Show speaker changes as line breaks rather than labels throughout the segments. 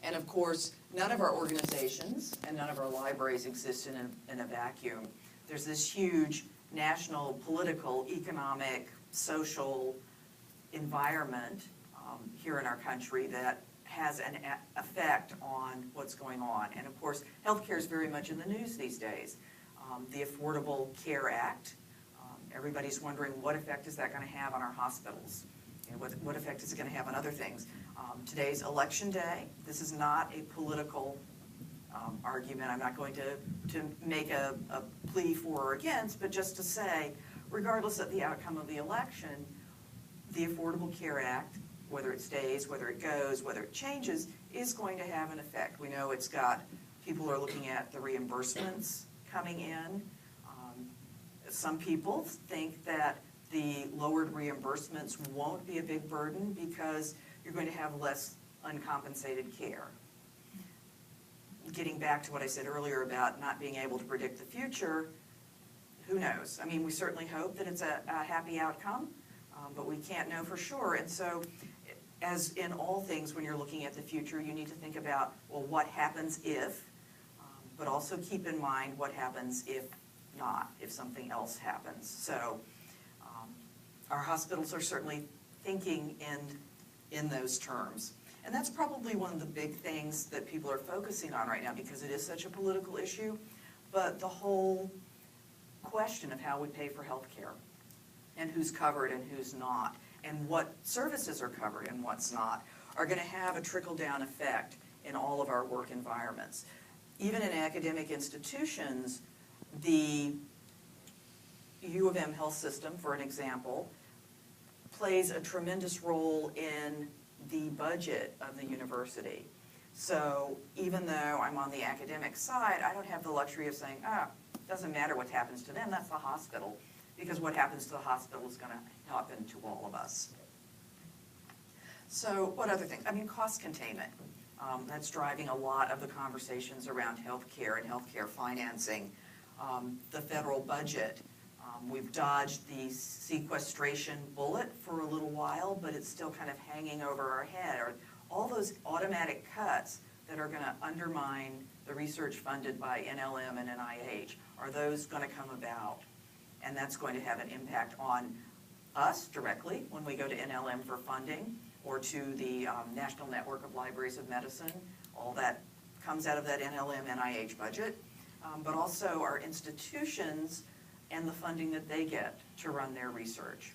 And of course, none of our organizations and none of our libraries exist in a vacuum. There's this huge national, political, economic, social environment here in our country that has an effect on what's going on. And of course, healthcare is very much in the news these days. The Affordable Care Act, everybody's wondering what effect is that going to have on our hospitals? And what effect is it going to have on other things? Today's election day. This is not a political argument. I'm not going to make a plea for or against, but just to say, regardless of the outcome of the election, the Affordable Care Act, whether it stays, whether it goes, whether it changes, is going to have an effect. We know it's got, people are looking at the reimbursements coming in. Some people think that the lowered reimbursements won't be a big burden because you're going to have less uncompensated care. Getting back to what I said earlier about not being able to predict the future, who knows? I mean, we certainly hope that it's a happy outcome, but we can't know for sure. And so, as in all things, when you're looking at the future, you need to think about, well, what happens if, but also keep in mind what happens if not, if something else happens. So our hospitals are certainly thinking in those terms. And that's probably one of the big things that people are focusing on right now because it is such a political issue. But the whole question of how we pay for health care and who's covered and who's not and what services are covered and what's not are going to have a trickle-down effect in all of our work environments. Even in academic institutions, the U of M health system, for an example, plays a tremendous role in the budget of the university. So even though I'm on the academic side, I don't have the luxury of saying, it doesn't matter what happens to them, that's the hospital. Because what happens to the hospital is going to happen to all of us. So what other things? I mean, cost containment. That's driving a lot of the conversations around healthcare and healthcare financing. The federal budget. We've dodged the sequestration bullet for a little while, but it's still kind of hanging over our head. Or all those automatic cuts that are going to undermine the research funded by NLM and NIH, are those going to come about? And that's going to have an impact on us directly when we go to NLM for funding, or to the National Network of Libraries of Medicine. All that comes out of that NLM NIH budget, but also our institutions and the funding that they get to run their research.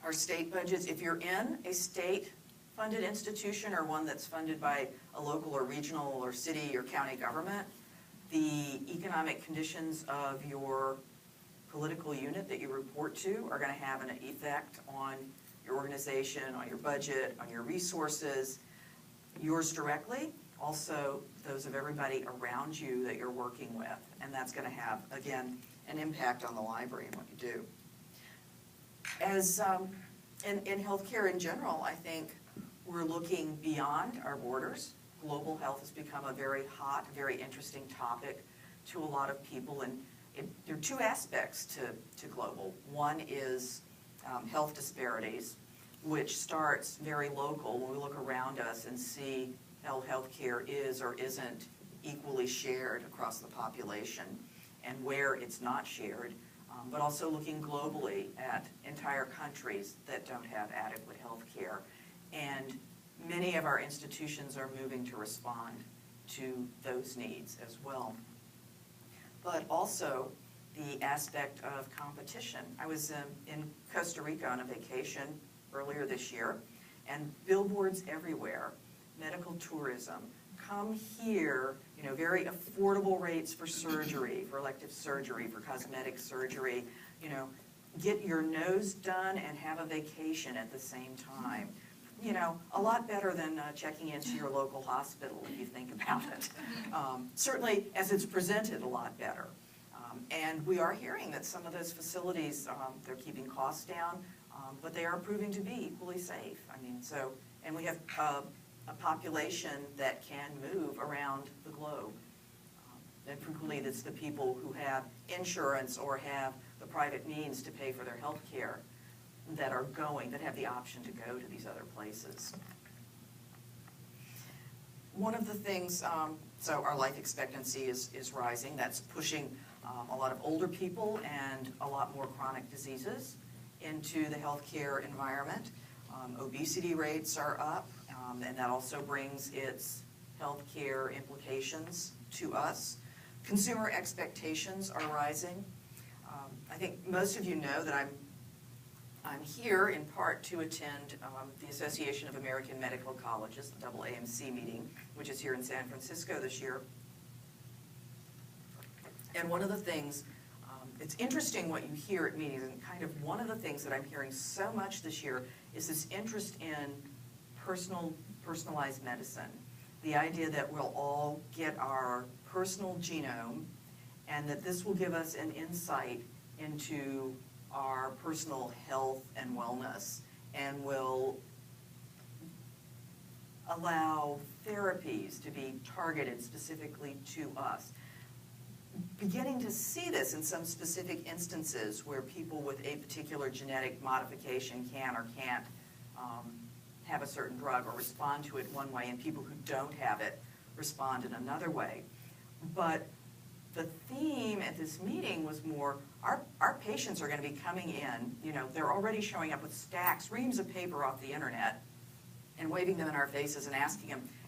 Our state budgets, if you're in a state-funded institution or one that's funded by a local or regional or city or county government, the economic conditions of your political unit that you report to are going to have an effect on your organization, on your budget, on your resources, yours directly, also those of everybody around you that you're working with. And that's going to have, again, an impact on the library and what you do. As in healthcare in general, I think we're looking beyond our borders. Global health has become a very hot, very interesting topic to a lot of people. And there are two aspects to global. One is health disparities, which starts very local when we look around us and see how healthcare is or isn't equally shared across the population and where it's not shared, but also looking globally at entire countries that don't have adequate healthcare. And many of our institutions are moving to respond to those needs as well. But also the aspect of competition. I was in Costa Rica on a vacation earlier this year, and billboards everywhere, medical tourism, come here, you know, very affordable rates for surgery, for elective surgery, for cosmetic surgery, you know, get your nose done and have a vacation at the same time. You know, a lot better than checking into your local hospital if you think about it. Certainly, as it's presented, a lot better. And we are hearing that some of those facilities, they're keeping costs down, but they are proving to be equally safe. I mean, so, and we have a population that can move around the globe. And frequently, it's the people who have insurance or have the private means to pay for their health care that are going, that have the option to go to these other places. one of the things, so our life expectancy is rising. That's pushing a lot of older people and a lot more chronic diseases into the healthcare environment. Obesity rates are up, and that also brings its healthcare implications to us. Consumer expectations are rising. I think most of you know that I'm here in part to attend the Association of American Medical Colleges, the AAMC meeting, which is here in San Francisco this year. And one of the things, it's interesting what you hear at meetings, and kind of one of the things that I'm hearing so much this year is this interest in personalized medicine. The idea that we'll all get our personal genome and that this will give us an insight into our personal health and wellness and will allow therapies to be targeted specifically to us. Beginning to see this in some specific instances where people with a particular genetic modification can or can't have a certain drug or respond to it one way, and people who don't have it respond in another way. But the theme at this meeting was more, our patients are going to be coming in, you know, they're already showing up with stacks, reams of paper off the internet, and waving them in our faces and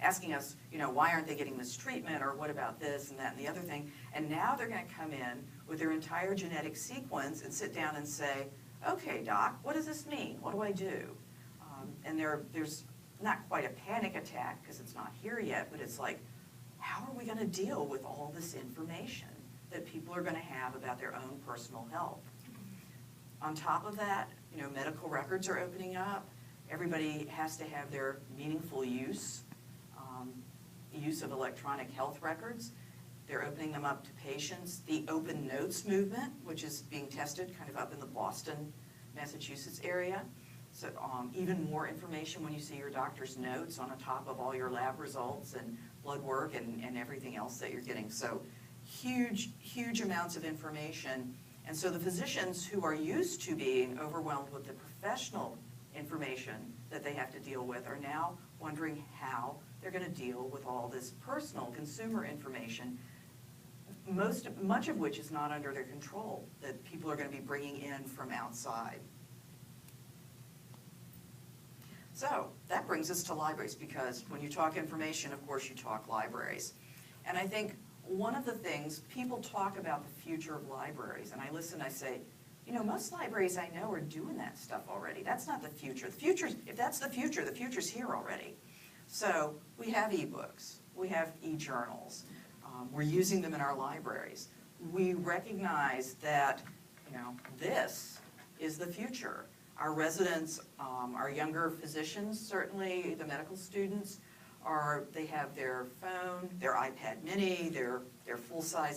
asking us, you know, why aren't they getting this treatment, or what about this and that and the other thing. And now they're going to come in with their entire genetic sequence and sit down and say, okay, doc, what does this mean? What do I do? And there's not quite a panic attack because it's not here yet, but it's like, how are we going to deal with all this information that people are going to have about their own personal health? On top of that, you know, medical records are opening up. Everybody has to have their meaningful use of electronic health records. They're opening them up to patients. The open notes movement, which is being tested kind of up in the Boston, Massachusetts area. So even more information when you see your doctor's notes on the top of all your lab results and blood work and everything else that you're getting. So huge, huge amounts of information. And so the physicians who are used to being overwhelmed with the professional information that they have to deal with are now wondering how they're going to deal with all this personal consumer information, much of which is not under their control, that people are going to be bringing in from outside. So that brings us to libraries, because when you talk information, of course, you talk libraries. And I think one of the things, people talk about the future of libraries, and I listen, I say, you know, most libraries I know are doing that stuff already. That's not the future. The future's, if that's the future's here already. So we have ebooks, we have e-journals, we're using them in our libraries. We recognize that, you know, this is the future. Our residents, our younger physicians, certainly the medical students, they have their phone, their iPad mini, their full-size